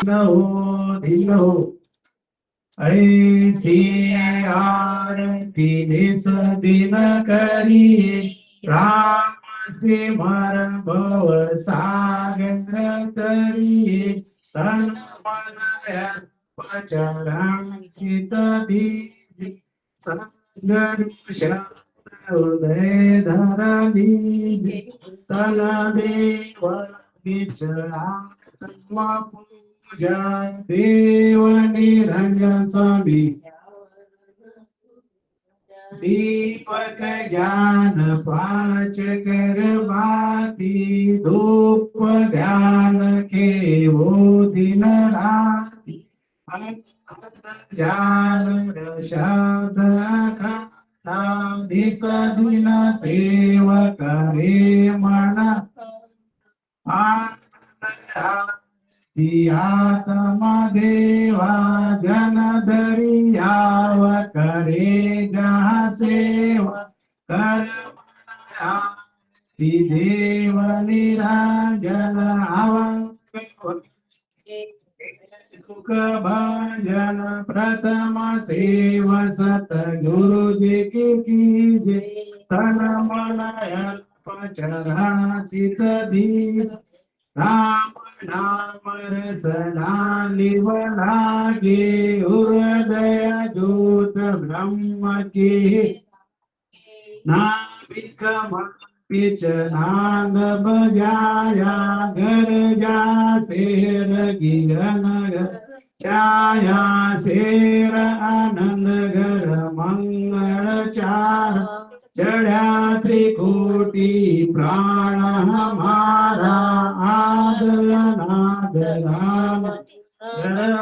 हो धीन हो ऐसी आरती निस दिन करिए राम सिमर भव सागर तरिए तन मन चरण चित दीजिए सद्गुरु शब्द हृदय धर लीजिए तन देव विचरात्मा पूजा देव निरंजन स्वामी दीपक ज्ञान पाच कर बाती धूप ध्यान के वो दिन राती जान शब्द खाता दिस दिन सेव करे मन आत्मा देवा जन दरियाव करे जहाँ सेवा कर देव निरंजन आवा सुख भजन प्रथम सेव सतगुरु जी की कीजे तन मन चरण चित धीर राम नाम रसना लिव लागे हृदय दूत ब्रह्म के नाभिक पिच नाद बजाया घर जा शेर गिरन छाया शेर आनंद घर मंगल चार चढ़ा त्रिकोटि प्राण हमारा आदनाद राम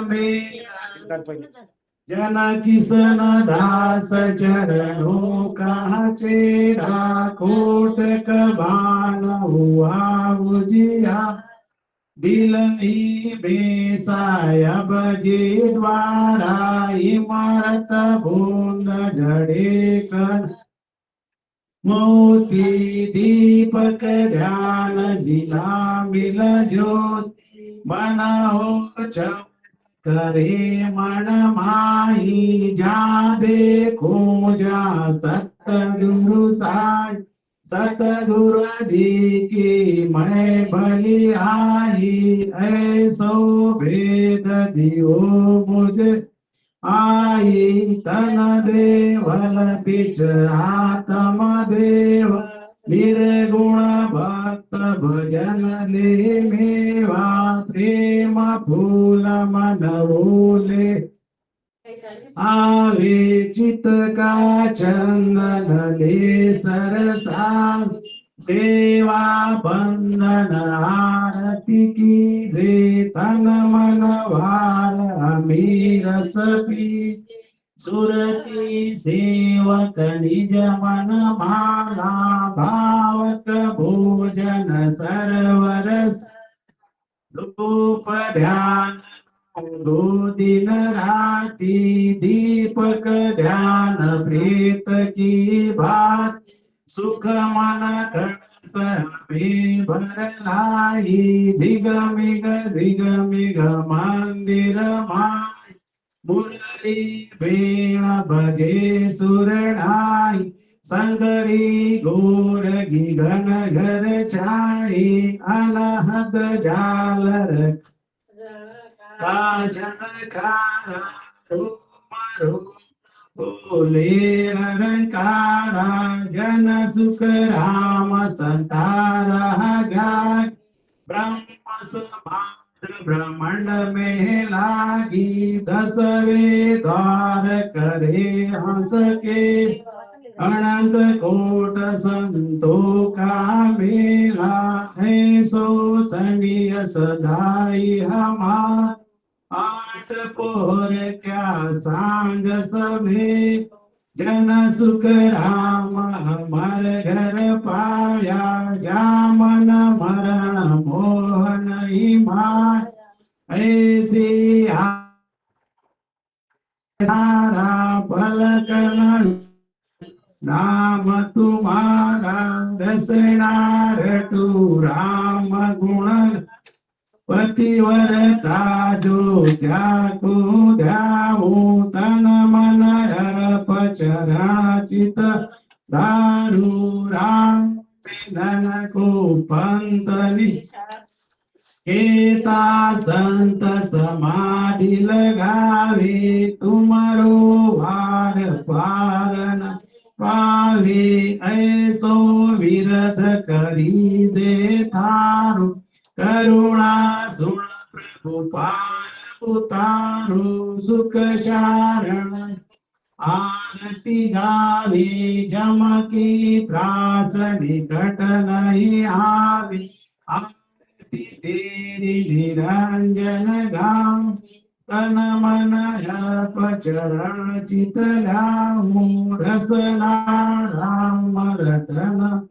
में जन किसन दास चरणों का चेरा कोट कबान हुआ उजिया दिल ही बेसाया बजे द्वारा इमारत बूंद झड़े कर मोती दीपक ध्यान जिला मिल ज्योति बना हो चम करे मन माही जा देखो जा सतगुरु साई सतगुरु जी की मैं भली आई ऐसो भेद दियो मुझे आई तन देवल पिच आत्म देव निर्गुण भक्त भजन ले मेवा प्रेम फूल मन बोले आवे चित का चंदन ले सरसा सेवा बंदन आरती की जे तन मन वार अमीरस पी सुरती सेवक निज मन माला भावक भोजन सरवरस धूप ध्यान दो दिन राती दीपक ध्यान प्रेत की बात सुख मन भर लाई झिग मिग मंदिर माय मुरली बेण भजे सुरनाई संगरी गोर घन घर छाई अनहद जालर काजन खारा मारो बोले रंकारा जन सुख राम संतारा जाय ब्रह्म समाद्र ब्रह्मांड में लागी दसवे द्वार करे हंस के अनंत कोट संतों का मेला है सो संगिय सदाई हमार आठ पोर क्या सांझ सभे जन सुख राम हमार घर पाया जामन मरण मोहन ही माय ऐसी हारा पलकन नाम तुम्हारा रसना रटू राम गुण पतिव्रता जो त्याको द्यावो तन मन अर्प चरणाचित दारू राम धन को पंतनी केता संत समाधि लगावे तुमरो वार पारन पावे ऐसो विरध करी दे थारो करुणा सुन प्रभु पार उतारो सुख शारण आरती गावे जमकी त्रास निकट नहीं आवे आरती तेरी निरंजन गाम तन मन अर्प चरण चित लामो रसना राम रतन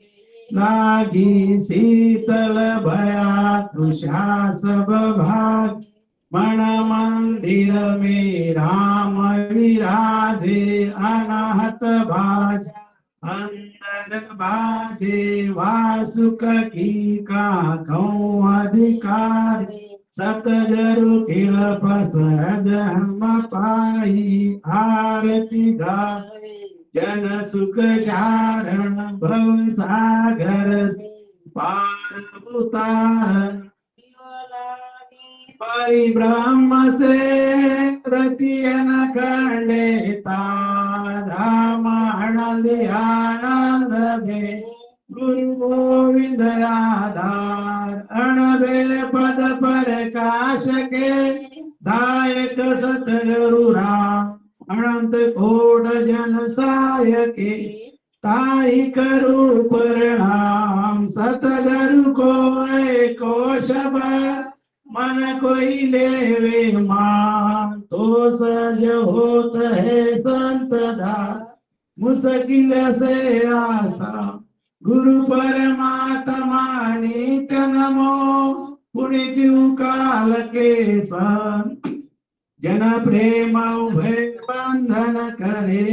लागी शीतल भया तुषा सब भाग मन मंदिर में राम विराजे अनाहत भाज अंदर बाजे वासुक की का अधिकार सतगरु कृप सहज हम पाई आरती गावे जन सुख शारण भव सागर पार उतार परिब्रह्म से रतियन खंडेता रामानंद आनंद भे गुरु गोविंद आधार अणबे पद प्रकाश के दायक सतगुरु राम अनंत कोट जन सायके ताई करू प्रणाम सतगुरु को एको शबर मन कोई लेवे मान तो सज होत है संतदा मुश्किल से आसा गुरु परमात्मा नित्य नमो पुण्य काल के सन जन प्रेम उभय बंधन करे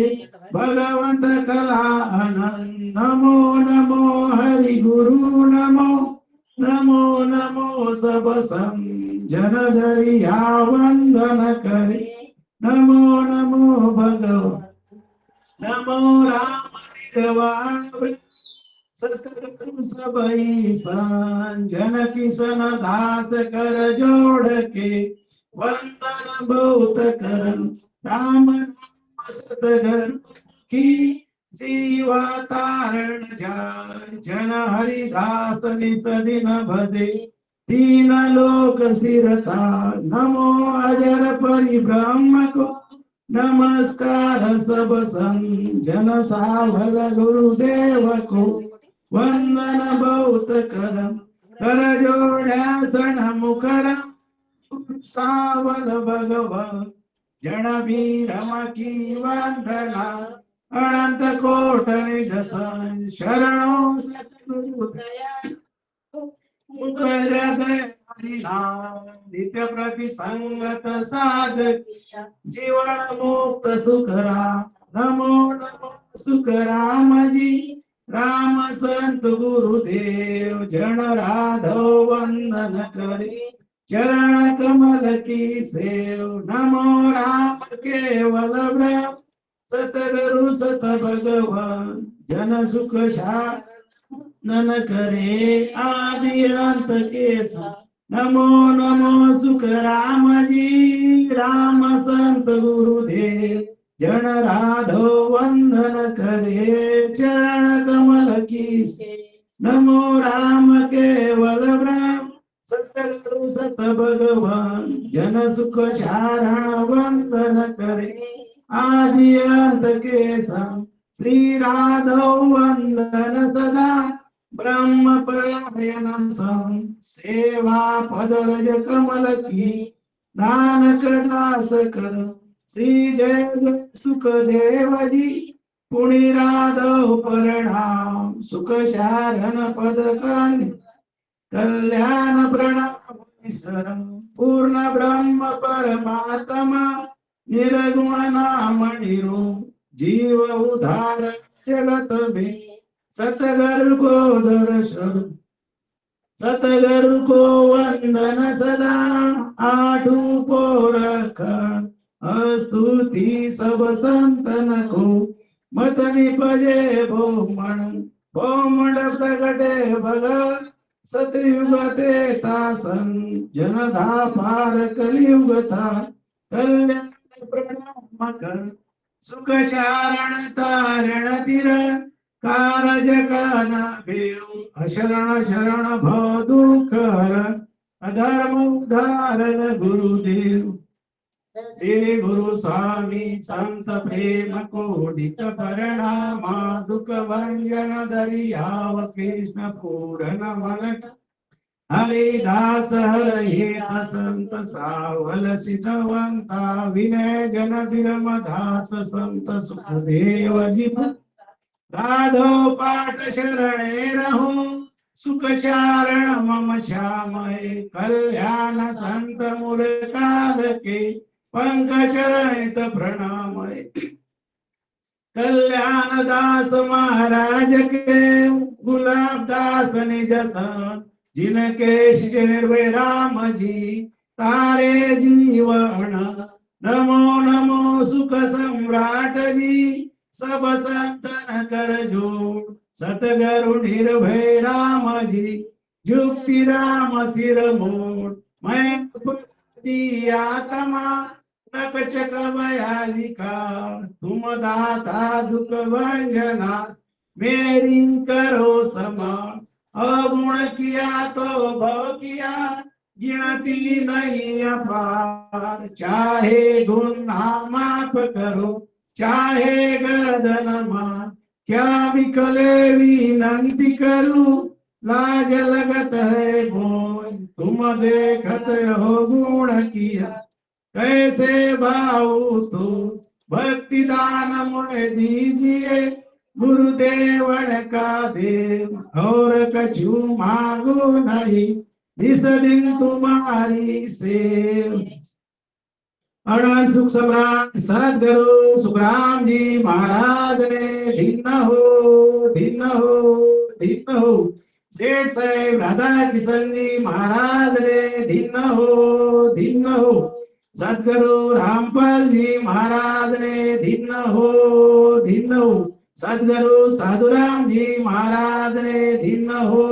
भगवंत कला आनंद नमो नमो हरि गुरु नमो नमो नमो सब जन दरिया वंदन करे नमो नमो भगवान नमो राम निर्वाण सतगुरु सबई सन जन किशन दास कर जोड़ के वंदन बहुत करन राम नाम सतगुरु की जीवा तारण जाय जन हरिदास निस दिन भजे तीन लोक सिरता नमो अजर परिब्रह्म को नमस्कार सब जन सावल गुरुदेव को वंदन बहुत कर जोड्या सण मुकर सावल भगवान जन भीरम की वंदना अनंत कोट निधसन शरणों सतगुरु मुकर हरिनाम नित्य प्रति संगत साधक जीवन मुक्त सुखरा नमो नमो सुख राम जी राम संत गुरुदेव जन राधव वंदन करे चरण कमल की सेव नमो राम केवल ब्रह्म सतगुरु सत भगवान जन सुख शानन करे आदि अंत के नमो नमो सुख राम जी राम संत गुरुदेव जन राधव वंदन करे चरण कमल की नमो राम केवल ब्रह्म सतगुरु सत भगवान जन सुख शारण वंदन करे आदि अंत के श्री राधव वंदन सदा ब्रह्म परायण सेवा पदरज कमल की नानक दास कर श्री जय सुख देव जी पुण्य राधव प्रणाम सुख शारण पद कल्याण प्रणाम पूर्ण ब्रह्म परमात्मा निर्गुण नाम निरो जीव उधार जगत में सतगुरु को दर्शन सतगुरु को वंदन सदा आठू को रखण स्तुति सब संतन को मत निपजे भोमण भोमंड प्रगटे भग सतयुग ते तासन जनधा पार कलियुग था कल्याण प्रणाम कर सुख शारण तारण तिर कारज काना भेव अशरण शरण भव दुःख हरण अधर्म उदाहरण गुरुदेव श्री गुरु स्वामी संत प्रेम कोडित परिणामा दुख भंजन दरियाव कृष्ण पूरन मन हरिदास हरये संत सावल सिद्धवंता विनय जन विरम दास संत सुखदेव जी राधो पाठ शरणे रहूं सुख चारण मम श्यामय कल्याण संत मूल काल के पंकचरणित प्रणामय कल्याण दास महाराज के गुलाब दास निज सन जिनके शिष्य निर्भय राम जी तारे जीवन नमो नमो सुख सम्राट जी सब संतन कर जोड़ सतगुरु निर्भय राम जी जुक्ति राम सिर मोड़ मैं दिया तमा नकचक बयालिका तुम दाता दुख भंजना मेरी करो समान अगुण किया तो भव किया गिनती नहीं अपार चाहे गुनाह माफ करो चाहे गर्दन मार क्या विकले विनंती करूं लाज लगत है बोल तुम देखत हो गुण किया कैसे भाऊ तो भक्ति दान मुझे दीजिए गुरुदेवन का देव और कछु मांगो नहीं इस दिन तुम्हारी सेव अनंत सुख सम्राट सदगुरु सुखराम जी महाराज ने धन्य हो धन्य हो धन्य हो सेठ साहेब राधा किशन जी महाराज ने धन्य हो सदगुरु रामपाल जी महाराज ने धन्य हो सदगुरु साधुराम जी महाराज ने धन्य हो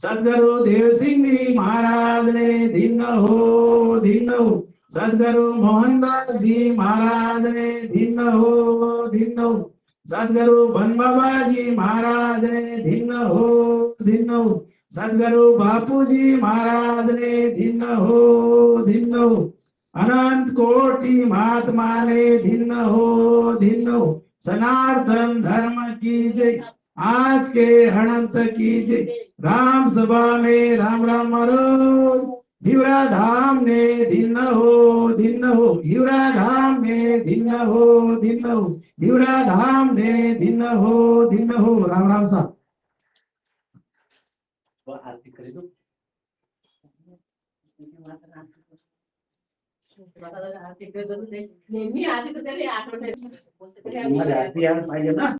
सदगुरु देव सिंह जी महाराज ने धन्य हो सदगुरु मोहनदास जी महाराज ने धन्य हो सदगुरु बन बाबा जी महाराज ने धन्य हो सदगुरु बापू जी महाराज ने धन्य हो अनंत कोटि महात्मा ने धन्य हो सनातन धर्म की जय आज के अनंत की जय राम सभा में राम राम मरो हिवरा धाम ने धन्य हो हिवरा धाम ने धन्य हो हिवरा धाम ने धन्य हो राम राम साहब आरती करे दो आरती कर दो नेहमी आरती तो त्याला आठवण आरती यायला पाहिजे ना